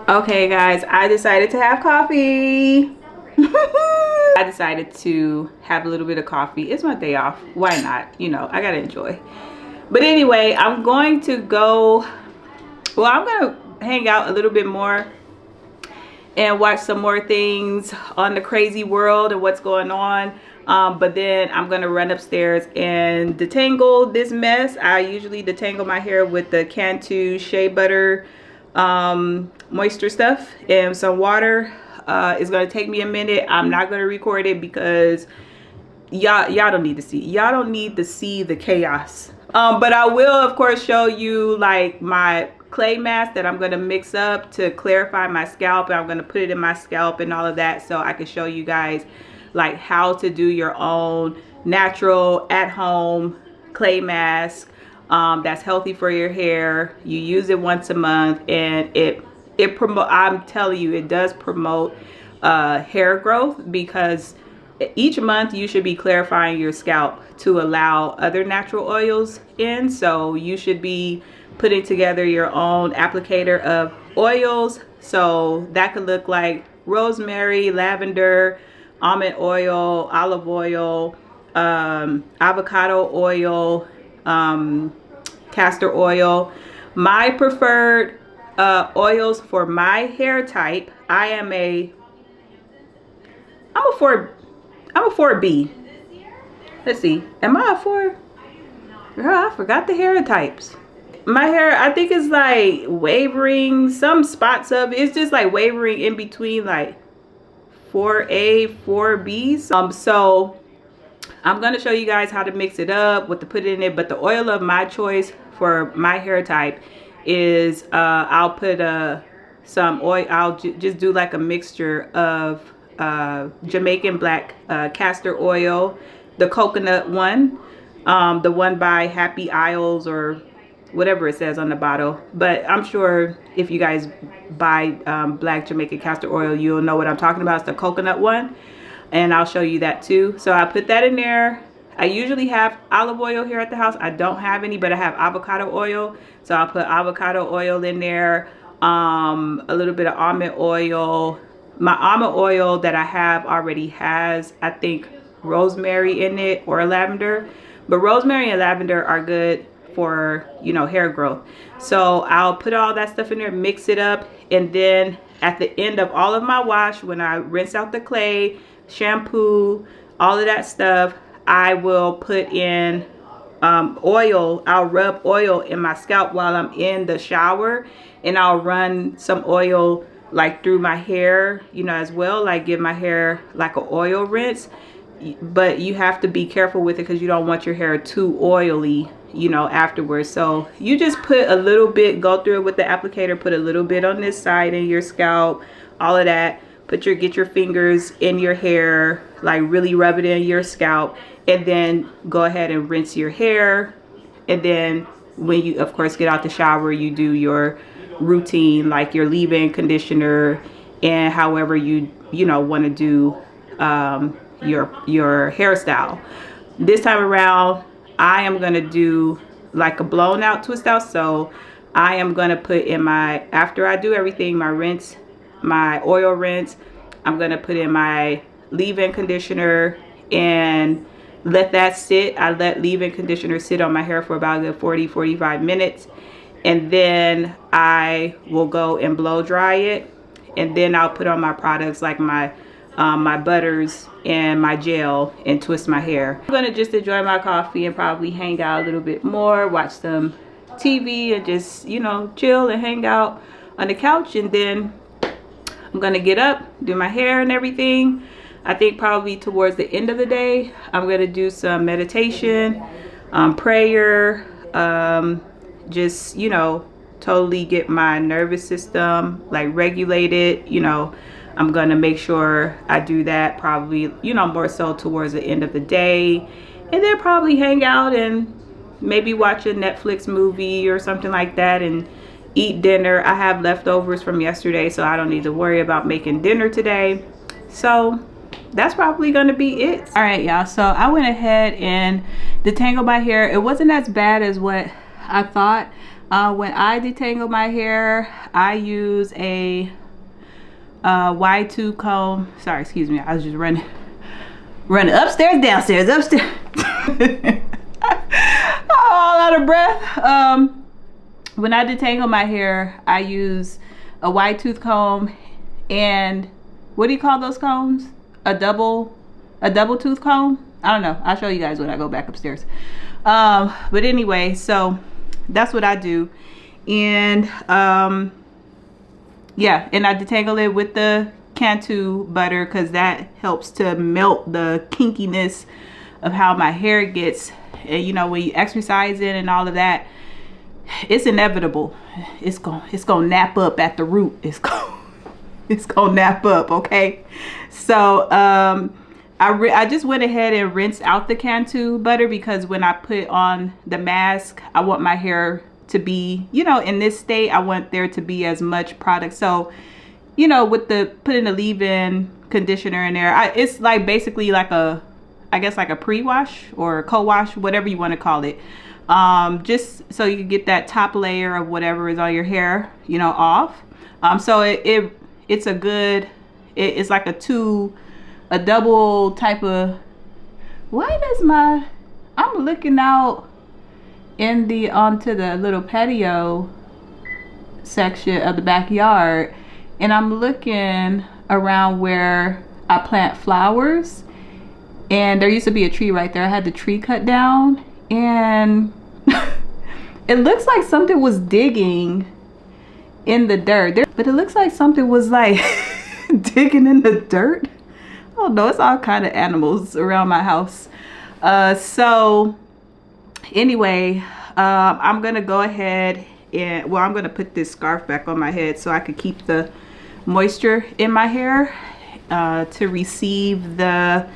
Okay guys, I decided to have coffee. I decided to have a little bit of coffee. It's my day off. Why not? You know, I gotta enjoy. But anyway, I'm going to go, well, I'm gonna hang out a little bit more and watch some more things on the crazy world and what's going on. But then I'm gonna run upstairs and detangle this mess. I usually detangle my hair with the Cantu Shea Butter moisture stuff and some water. It's gonna take me a minute. I'm not gonna record it because y'all don't need to see. Y'all don't need to see the chaos. But I will of course show you like my clay mask that I'm going to mix up to clarify my scalp, and I'm going to put it in my scalp and all of that, so I can show you guys like how to do your own natural at home clay mask that's healthy for your hair. You use it once a month, and it promote, I'm telling you, it does promote hair growth, because each month you should be clarifying your scalp to allow other natural oils in. So you should be putting together your own applicator of oils. So that could look like rosemary, lavender, almond oil, olive oil, avocado oil, castor oil. My preferred oils for my hair type, I'm a 4B. Let's see, am I a 4? Girl, I forgot the hair types. My hair, I think, is like wavering, some spots of it's just like wavering in between like 4A, 4B. So I'm going to show you guys how to mix it up, what to put in it. But the oil of my choice for my hair type is I'll put some oil. I'll just do like a mixture of Jamaican black castor oil, the coconut one, the one by Happy Isles or whatever it says on the bottle. But I'm sure if you guys buy black Jamaican castor oil, you'll know what I'm talking about. It's the coconut one, and I'll show you that too. So I put that in there. I usually have olive oil here at the house. I don't have any, but I have avocado oil, so I'll put avocado oil in there, a little bit of almond oil. My almond oil that I have already has, I think, rosemary in it or lavender, but rosemary and lavender are good for, you know, hair growth. So I'll put all that stuff in there, mix it up, and then at the end of all of my wash, when I rinse out the clay, shampoo, all of that stuff, I will put in oil. I'll rub oil in my scalp while I'm in the shower, and I'll run some oil like through my hair, you know, as well, like give my hair like an oil rinse. But you have to be careful with it because you don't want your hair too oily, you know, afterwards. So you just put a little bit, go through it with the applicator, put a little bit on this side in your scalp, all of that. Get your fingers in your hair, like really rub it in your scalp, and then go ahead and rinse your hair. And then when you of course get out the shower, you do your routine, like your leave-in conditioner, and however you know want to do your hairstyle. This time around, I am gonna do like a blown out twist out. So I am gonna put in my, after I do everything, my rinse, my oil rinse, I'm gonna put in my leave-in conditioner and let that sit. I let leave-in conditioner sit on my hair for about a good 40-45 minutes, and then I will go and blow dry it, and then I'll put on my products like my butters and my gel and twist my hair. I'm gonna just enjoy my coffee and probably hang out a little bit more, watch some TV, and just, you know, chill and hang out on the couch. And then I'm gonna get up, do my hair and everything. I think probably towards the end of the day, I'm gonna do some meditation, prayer, just, you know, totally get my nervous system like regulated. You know, I'm gonna make sure I do that probably, you know, more so towards the end of the day, and then probably hang out and maybe watch a Netflix movie or something like that, and eat dinner. I have leftovers from yesterday, so I don't need to worry about making dinner today. So that's probably gonna be it. All right, y'all, so I went ahead and detangled my hair. It wasn't as bad as what I thought. When I detangle my hair, I use a Y2 comb. Sorry, excuse me, I was just running upstairs, downstairs, upstairs. All out of breath. When I detangle my hair, I use a wide tooth comb, and what do you call those combs? A double tooth comb? I don't know. I'll show you guys when I go back upstairs. But anyway, so that's what I do. And yeah, and I detangle it with the Cantu butter because that helps to melt the kinkiness of how my hair gets. And you know, when you exercise it and all of that, it's inevitable. It's gonna nap up at the root. It's gonna nap up, okay? So I just went ahead and rinsed out the Cantu butter because when I put on the mask, I want my hair to be, you know, in this state. I want there to be as much product. So, you know, with the putting the leave-in conditioner in there, it's like basically like a, I guess like a pre-wash or a co-wash, whatever you want to call it. Just so you can get that top layer of whatever is on your hair, you know, off. So it's a good, it's like a double type of, why does I'm looking out in onto the little patio section of the backyard, and I'm looking around where I plant flowers, and there used to be a tree right there. I had the tree cut down, and it looks like something was digging in the dirt. But it looks like something was like digging in the dirt. Oh no, it's all kind of animals around my house. So anyway, I'm gonna go ahead and, well, I'm gonna put this scarf back on my head so I could keep the moisture in my hair to receive the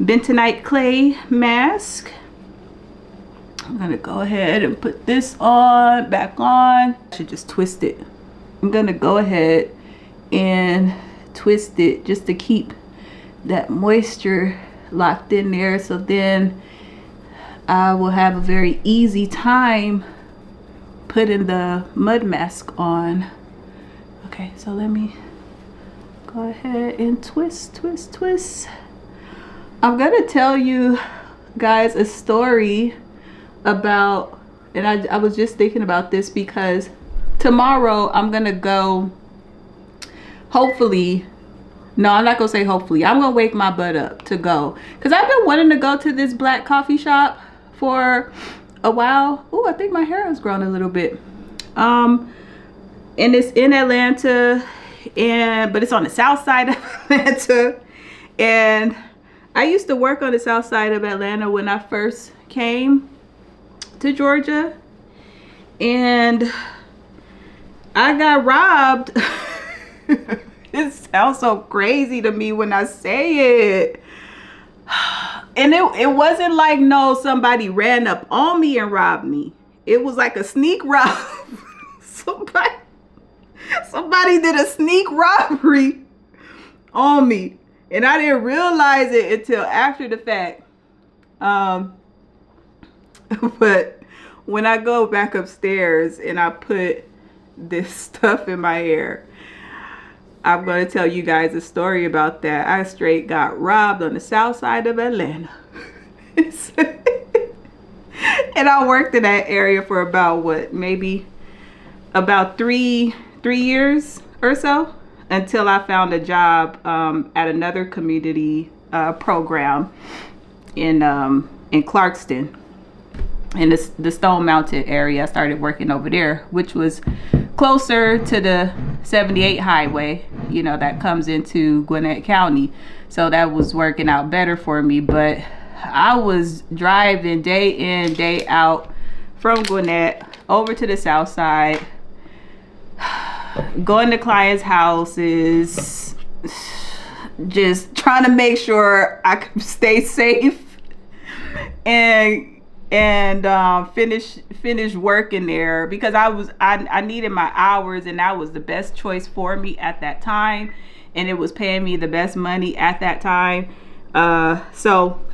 Bentonite clay mask. I'm gonna go ahead and put this back on. I should just twist it. I'm gonna go ahead and twist it just to keep that moisture locked in there, so then I will have a very easy time putting the mud mask on. Okay, so let me go ahead and twist. I'm gonna tell you guys a story about, and I was just thinking about this because tomorrow I'm gonna go, hopefully, no, I'm not gonna say hopefully, I'm gonna wake my butt up to go, because I've been wanting to go to this black coffee shop for a while. Oh, I think my hair has grown a little bit. And it's in Atlanta, but it's on the south side of Atlanta, and I used to work on the south side of Atlanta when I first came to Georgia, and I got robbed. It sounds so crazy to me when I say it. And it wasn't like, no, somebody ran up on me and robbed me. It was like a sneak rob. Somebody did a sneak robbery on me, and I didn't realize it until after the fact. But when I go back upstairs and I put this stuff in my hair, I'm going to tell you guys a story about that. I straight got robbed on the south side of Atlanta. And I worked in that area for about, what, maybe about three years or so, until I found a job at another community program in Clarkston, in the Stone Mountain area. I started working over there, which was closer to the 78 highway, you know, that comes into Gwinnett County. So that was working out better for me. But I was driving day in, day out from Gwinnett over to the south side, going to clients' houses, just trying to make sure I could stay safe and finish working there, because I needed my hours, and that was the best choice for me at that time, and it was paying me the best money at that time. But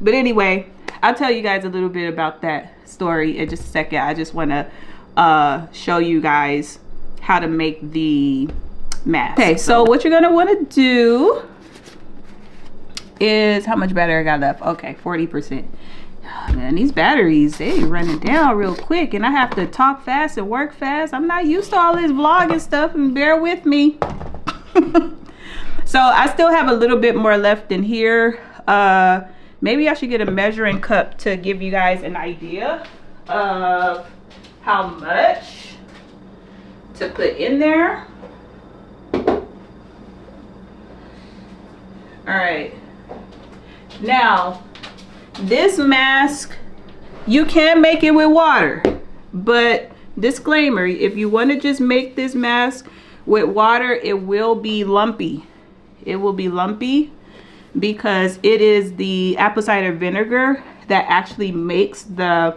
anyway, I'll tell you guys a little bit about that story in just a second. I just want to show you guys how to make the mask. Okay, so what you're gonna want to do is, how much battery I got left? Okay, 40%. Oh, man, these batteries, they running down real quick, and I have to talk fast and work fast. I'm not used to all this vlogging stuff, and bear with me. So I still have a little bit more left in here. Maybe I should get a measuring cup to give you guys an idea of how much to put in there. All right. Now, this mask, you can make it with water, but disclaimer, if you want to just make this mask with water, it will be lumpy. It will be lumpy because it is the apple cider vinegar that actually makes the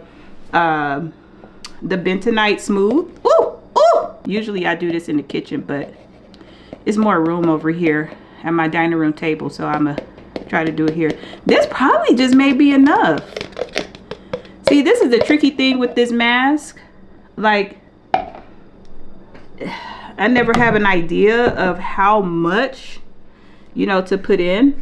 bentonite smooth. Ooh, ooh. Usually I do this in the kitchen, but it's more room over here at my dining room table, so I'm gonna try to do it here. This probably just may be enough. See, this is the tricky thing with this mask. Like, I never have an idea of how much, you know, to put in.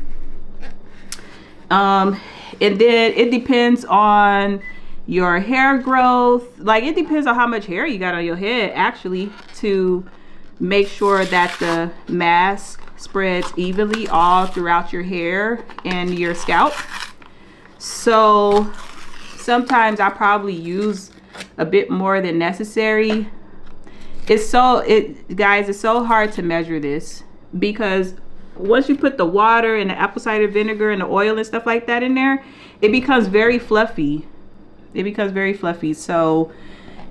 And then it depends on your hair growth. Like, it depends on how much hair you got on your head, actually, to make sure that the mask spreads evenly all throughout your hair and your scalp. So sometimes I probably use a bit more than necessary. Guys, it's so hard to measure this, because once you put the water and the apple cider vinegar and the oil and stuff like that in there, it becomes very fluffy. It becomes very fluffy. So,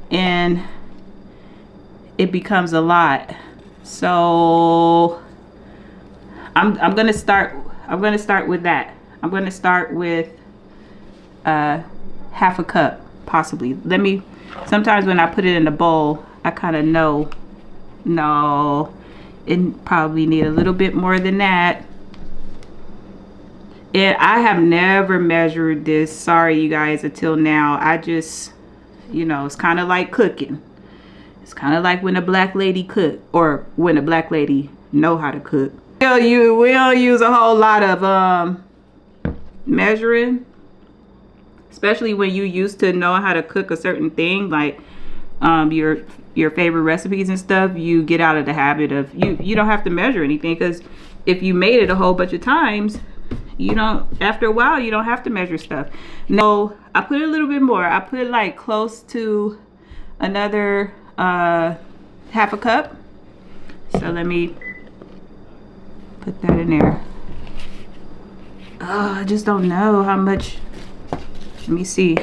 and it becomes a lot. So I'm gonna start with that. I'm gonna start with half a cup, possibly. Sometimes when I put it in a bowl, I kind of know, no, it probably need a little bit more than that. And I have never measured this, sorry you guys, until now. I just, you know, it's kind of like cooking. It's kind of like when a black lady cook, or when a black lady know how to cook. We don't use a whole lot of measuring, especially when you used to know how to cook a certain thing, like your favorite recipes and stuff. You get out of the habit of, you don't have to measure anything, because if you made it a whole bunch of times, you don't, after a while, you don't have to measure stuff. No, I put a little bit more. I put like close to another half a cup. So let me put that in there. Oh, I just don't know how much. Let me see.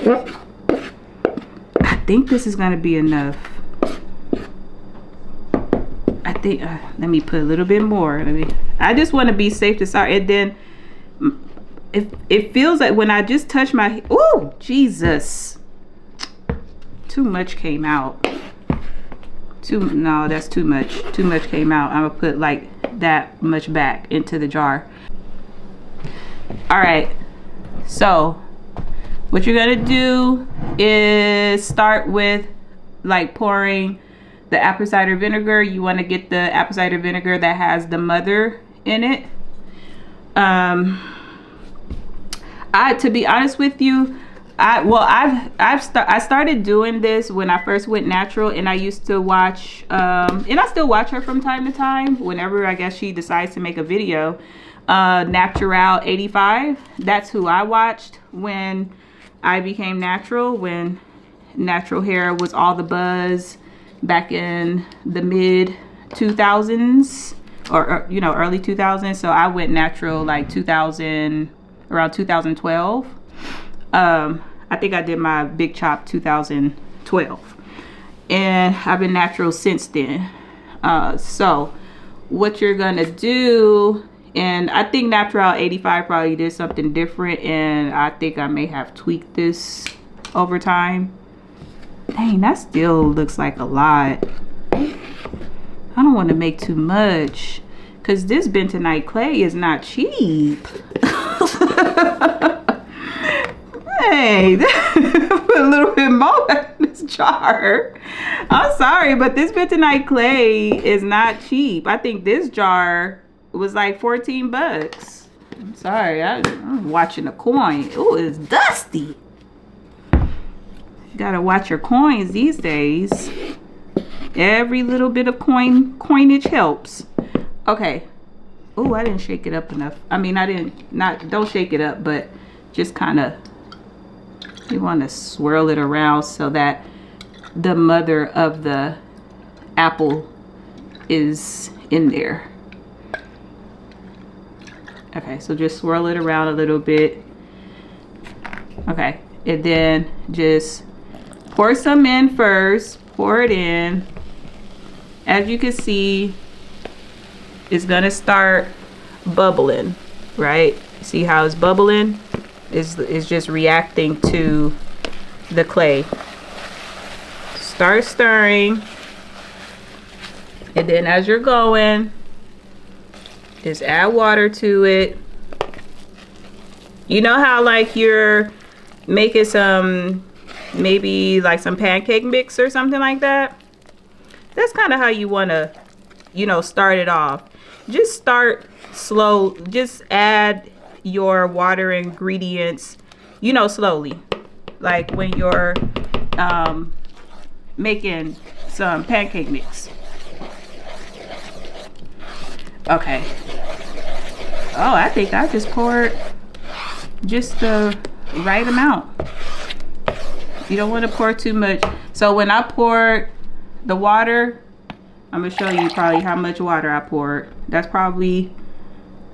I think this is gonna be enough. I think, let me put a little bit more. I just want to be safe to start. And then it feels like when I just touch my, oh Jesus, too much came out. No, that's too much. Too much came out. I'm gonna put like that much back into the jar. All right, so what you're gonna do is start with like pouring the apple cider vinegar. You want to get the apple cider vinegar that has the mother in it. To be honest with you, I started doing this when I first went natural, and I used to watch and I still watch her from time to time whenever I guess she decides to make a video. Natural 85, that's who I watched when I became natural, when natural hair was all the buzz back in the mid 2000s, or you know, early 2000s. So I went natural like around 2012. I think I did my big chop 2012, and I've been natural since then. So what you're gonna do, and I think natural 85 probably did something different, and I think I may have tweaked this over time. Dang, that still looks like a lot. I don't want to make too much, because this bentonite clay is not cheap. Hey, put a little bit more. this jar. I'm sorry, but this bentonite clay is not cheap. I think this jar was like 14 bucks. I'm sorry, I'm watching the coin. Oh, it's dusty. You gotta watch your coins these days. Every little bit of coinage helps. Okay. Oh, I didn't shake it up enough. I mean, don't shake it up, but just kind of, you want to swirl it around so that the mother of the apple is in there. Okay, so just swirl it around a little bit. Okay, and then just pour some in first. Pour it in. As you can see, it's gonna start bubbling, right? See how it's bubbling? It's just reacting to the clay. Start stirring, and then as you're going, just add water to it. You know how like you're making some, maybe like some pancake mix or something like that? That's kind of how you want to, you know, start it off. Just start slow. Just add your water ingredients, you know, slowly. Like when you're making some pancake mix. Okay. Oh, I think I just poured just the right amount. You don't want to pour too much. So when I poured the water, I'm gonna show you probably how much water I poured. That's probably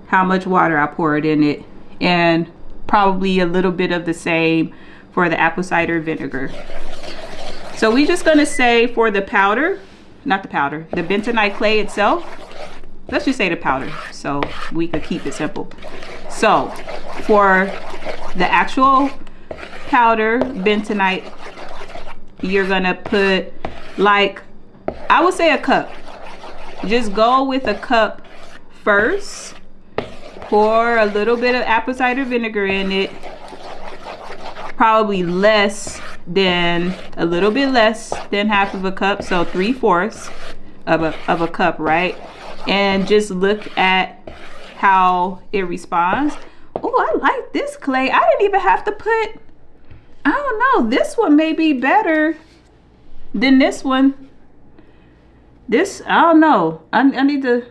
how much water I poured in it, and probably a little bit of the same for the apple cider vinegar. So we're just gonna say for the powder, not the powder, the bentonite clay itself, let's just say the powder so we could keep it simple. So for the actual powder bentonite, you're gonna put, like, I would say a cup. Just go with a cup first. Pour a little bit of apple cider vinegar in it. Probably less than, a little bit less than half of a cup. So 3/4 of a cup, right? And just look at how it responds. Oh, I like this clay. I didn't even have to put, I don't know, this one may be better than this one. This, I don't know. I need to,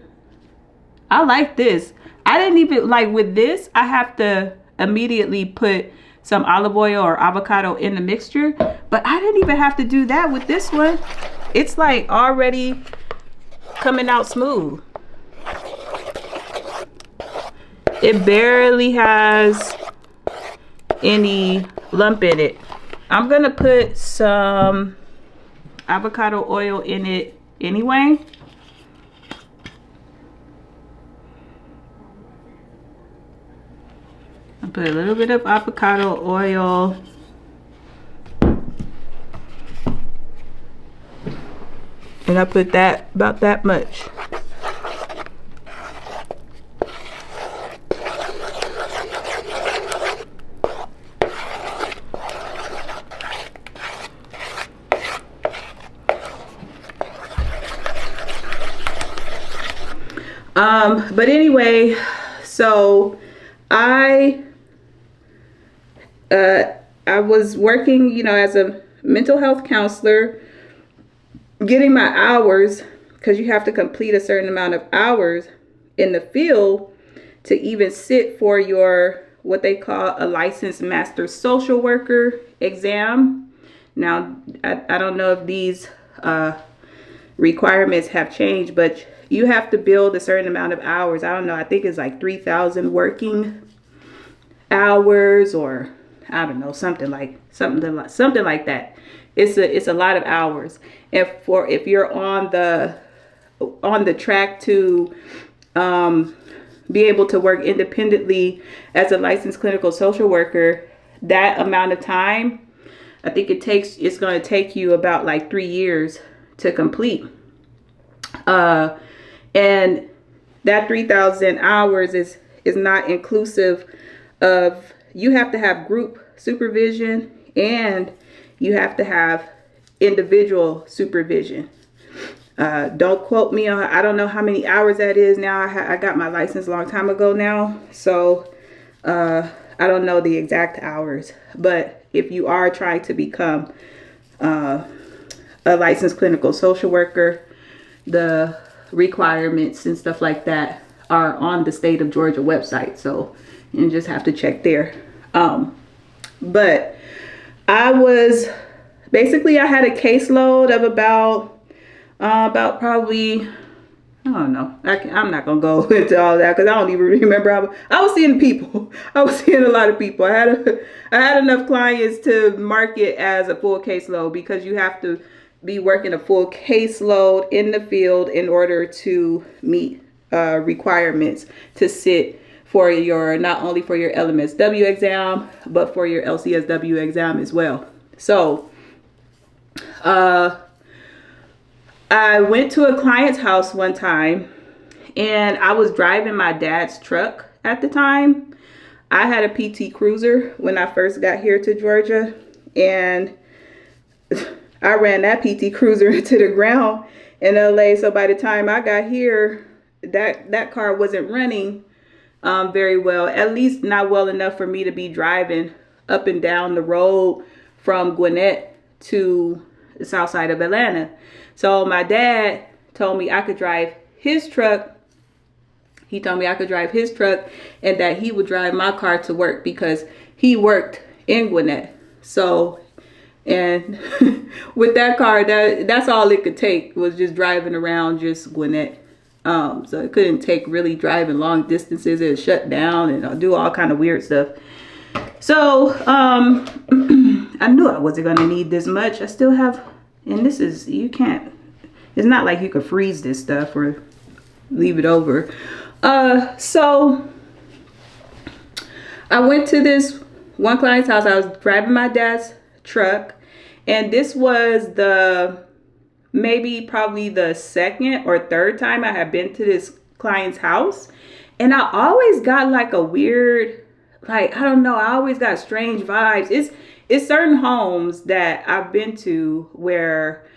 I like this. I didn't even, like with this, I have to immediately put some olive oil or avocado in the mixture. But I didn't even have to do that with this one. It's like already coming out smooth. It barely has any lump in it. I'm gonna put some avocado oil in it anyway. I put a little bit of avocado oil. And I put that, about that much. But anyway, so I was working, you know, as a mental health counselor, getting my hours, because you have to complete a certain amount of hours in the field to even sit for your, what they call a licensed master social worker exam. Now, I don't know if these requirements have changed, but you have to build a certain amount of hours. I don't know, I think it's like 3,000 working hours, or I don't know, something like that. It's a lot of hours. And if you're on the track to be able to work independently as a licensed clinical social worker, that amount of time, I think it's going to take you about like 3 years to complete. And that 3,000 hours is not inclusive of, you have to have group supervision, and you have to have individual supervision. Don't quote me on, I don't know how many hours that is now. I got my license a long time ago now. So I don't know the exact hours. But if you are trying to become a licensed clinical social worker, the requirements and stuff like that are on the state of Georgia website. So you just have to check there. But I was basically, I had a caseload of about probably, I don't know. I'm not gonna go into all that because I don't even remember. I was seeing people. I was seeing a lot of people. I had enough clients to mark it as a full caseload, because you have to be working a full caseload in the field in order to meet requirements to sit for your, not only for your LMSW exam, but for your LCSW exam as well. So I went to a client's house one time, and I was driving my dad's truck at the time. I had a PT Cruiser when I first got here to Georgia, and I ran that PT Cruiser into the ground in LA. So by the time I got here, that car wasn't running very well, at least not well enough for me to be driving up and down the road from Gwinnett to the south side of Atlanta. So my dad told me I could drive his truck. He told me I could drive his truck and that he would drive my car to work because he worked in Gwinnett. So, and with that car, that's all it could take, was just driving around just Gwinnett. So it couldn't take really driving long distances. It would shut down and do all kind of weird stuff. So I knew I wasn't going to need this much. I still have, and this is, you can't, it's not like you could freeze this stuff or leave it over. So I went to this one client's house. I was driving my dad's truck, and this was probably the second or third time I had been to this client's house. And I always got like a weird, like, I don't know, I always got strange vibes. It's certain homes that I've been to where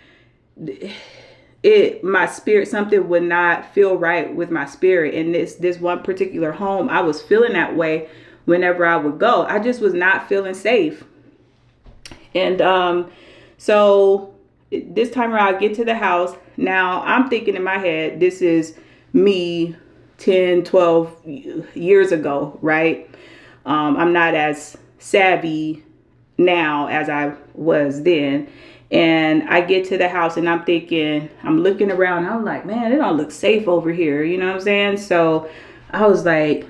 my spirit, something would not feel right with my spirit. And this one particular home, I was feeling that way whenever I would go. I just was not feeling safe. And so this time around, I get to the house. Now I'm thinking in my head, this is me 10, 12 years ago, right? I'm not as savvy now as I was then. And I get to the house and I'm thinking, I'm looking around, I'm like, man, it don't look safe over here. You know what I'm saying? So I was like,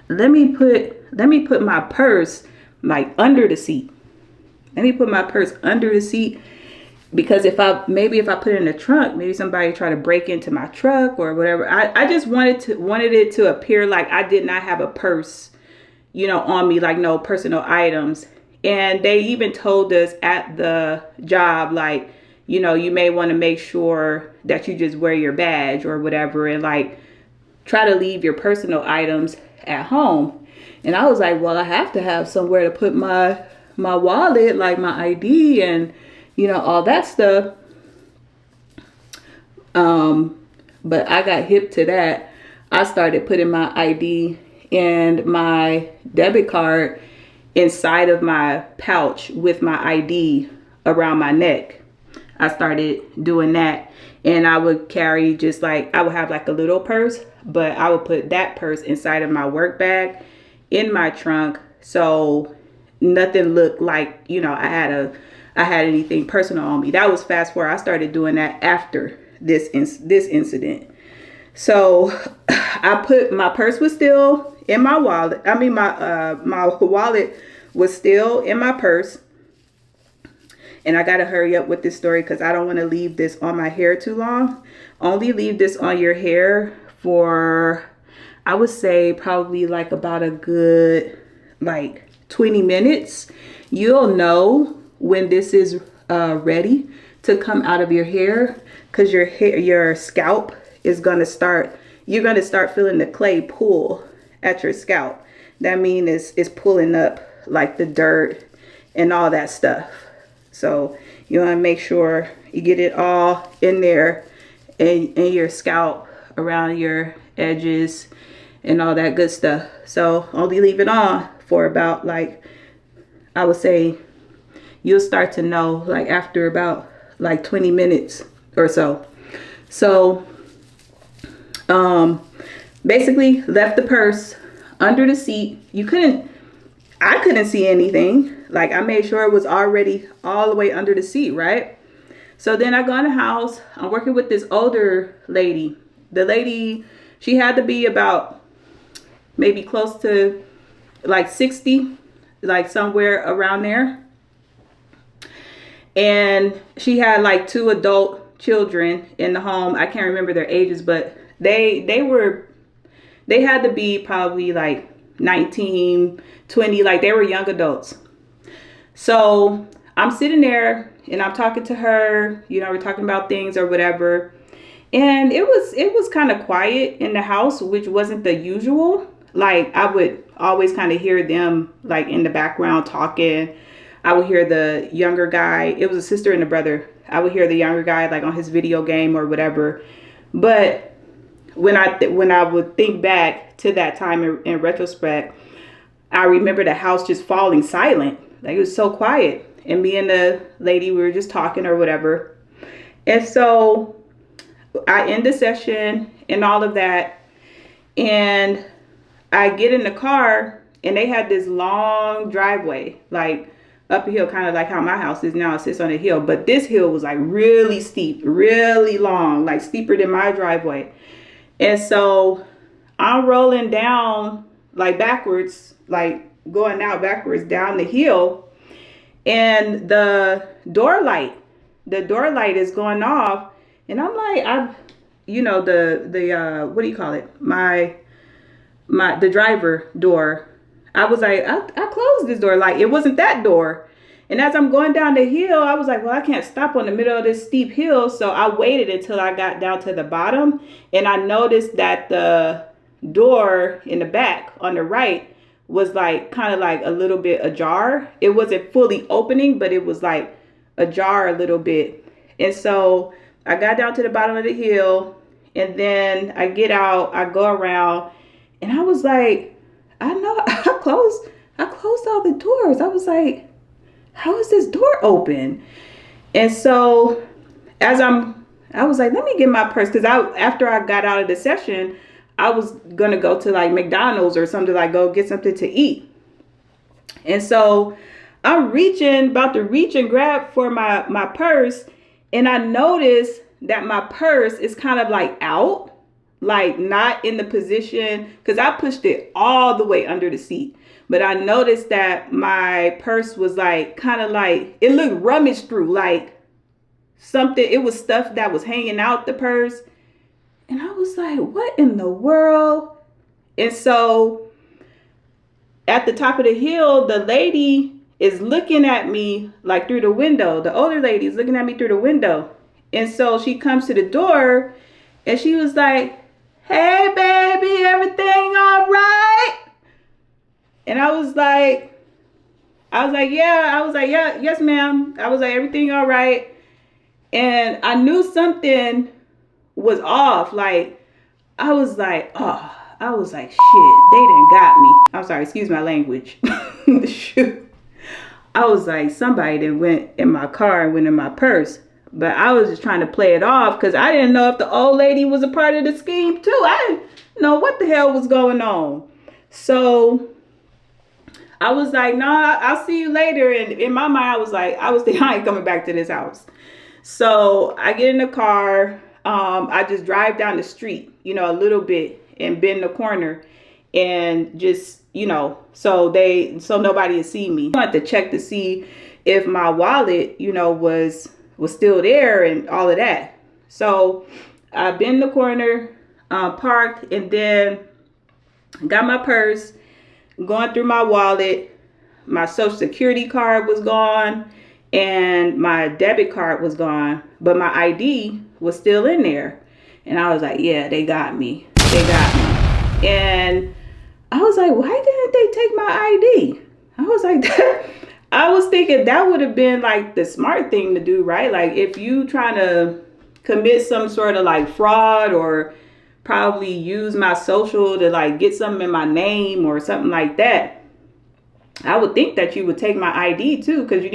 let me put my purse like under the seat. Let me put my purse under the seat, because if I put it in the trunk, maybe somebody try to break into my truck or whatever. I just wanted it to appear like I did not have a purse, on me, like no personal items. And they even told us at the job, like, you may want to make sure that you just wear your badge or whatever, and like try to leave your personal items at home. And I was like, well, I have to have somewhere to put my wallet, like my ID and, all that stuff. But I got hip to that. I started putting my ID and my debit card inside of my pouch with my ID around my neck. I started doing that, and I would carry I would have like a little purse, but I would put that purse inside of my work bag in my trunk, so nothing looked like, I had anything personal on me. That was fast forward. I started doing that after this incident. So my purse was still in my wallet. I mean, my wallet was still in my purse. And I got to hurry up with this story because I don't want to leave this on my hair too long. Only leave this on your hair for, I would say, probably like about a good, 20 minutes. You'll know when this is ready to come out of your hair, because your scalp is going to start, you're going to start feeling the clay pull at your scalp. That means it's pulling up like the dirt and all that stuff. So you want to make sure you get it all in there, in your scalp, around your edges and all that good stuff. So only leave it on for about, like, I would say you'll start to know like after about like 20 minutes or so. So basically left the purse under the seat. I couldn't see anything. Like, I made sure it was already all the way under the seat, right? So then I go in the house. I'm working with this older lady. The lady, she had to be about maybe close to like 60, like somewhere around there. And she had like 2 adult children in the home. I can't remember their ages, but they had to be probably like 19, 20, like they were young adults. So I'm sitting there and I'm talking to her, you know, we're talking about things or whatever. And it was kind of quiet in the house, which wasn't the usual. Like, I would always kind of hear them like in the background talking. I would hear the younger guy. It was a sister and a brother. I would hear the younger guy like on his video game or whatever. But when I would think back to that time in retrospect, I remember the house just falling silent. Like, it was so quiet. And me and the lady, we were just talking or whatever. And so I end the session and all of that. And I get in the car and they had this long driveway, like up a hill, kind of like how my house is now. It sits on a hill. But this hill was like really steep, really long, like steeper than my driveway. And so I'm rolling down like backwards, like going out backwards down the hill. And the door light is going off. And I'm like, the what do you call it? The driver door. I was like, I closed this door. Like, it wasn't that door. And as I'm going down the hill, I was like, well, I can't stop on the middle of this steep hill. So I waited until I got down to the bottom. And I noticed that the door in the back on the right was like kind of like a little bit ajar. It wasn't fully opening, but it was like ajar a little bit. And so I got down to the bottom of the hill, and then I get out, I go around, and I was like, I know I closed all the doors. I was like, how is this door open? And so I was like, let me get my purse, because after I got out of the session, I was gonna go to like McDonald's or something, like go get something to eat. And so I'm about to reach and grab for my purse, and I noticed that my purse is kind of like out, like not in the position, because I pushed it all the way under the seat. But I noticed that my purse was like kind of like, it looked rummaged through, like something, it was stuff that was hanging out the purse. And I was like, what in the world? And so at the top of the hill, the lady is looking at me like through the window. The older lady is looking at me through the window. And so she comes to the door and she was like, hey, baby, everything all right? And I was like, yeah, yes, ma'am. I was like, everything all right? And I knew something was off. Like, I was like, shit, they done got me. I'm sorry, excuse my language. Shoot. I was like, somebody that went in my car and went in my purse. But I was just trying to play it off because I didn't know if the old lady was a part of the scheme too. I didn't know what the hell was going on. So I was like, nah, I'll see you later. And in my mind, I ain't coming back to this house. So I get in the car. I just drive down the street, a little bit and bend the corner and just, so nobody would see me. I had to check to see if my wallet, was still there and all of that. So I bend the corner, parked, and then got my purse, going through my wallet. My social security card was gone and my debit card was gone, but my ID was still in there. And I was like, yeah, they got me. And I was like, why didn't they take my ID? I was like, I was thinking that would have been like the smart thing to do, right? Like if you trying to commit some sort of like fraud or probably use my social to like get something in my name or something like that, I would think that you would take my ID too, because you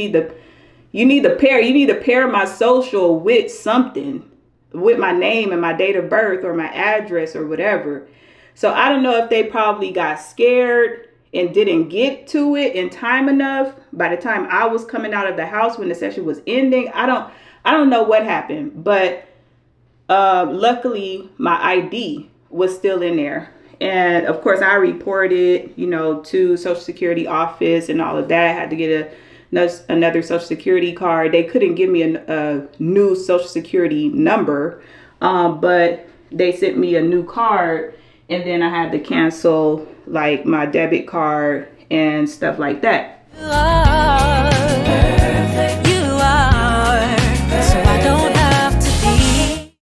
need to pair my social with something, with my name and my date of birth or my address or whatever. So I don't know if they probably got scared and didn't get to it in time enough by the time I was coming out of the house when the session was ending. I don't know what happened, but luckily my ID was still in there. And of course I reported, to Social Security office and all of that. I had to get another Social Security card. They couldn't give me a new Social Security number, but they sent me a new card, and then I had to cancel like my debit card and stuff like that.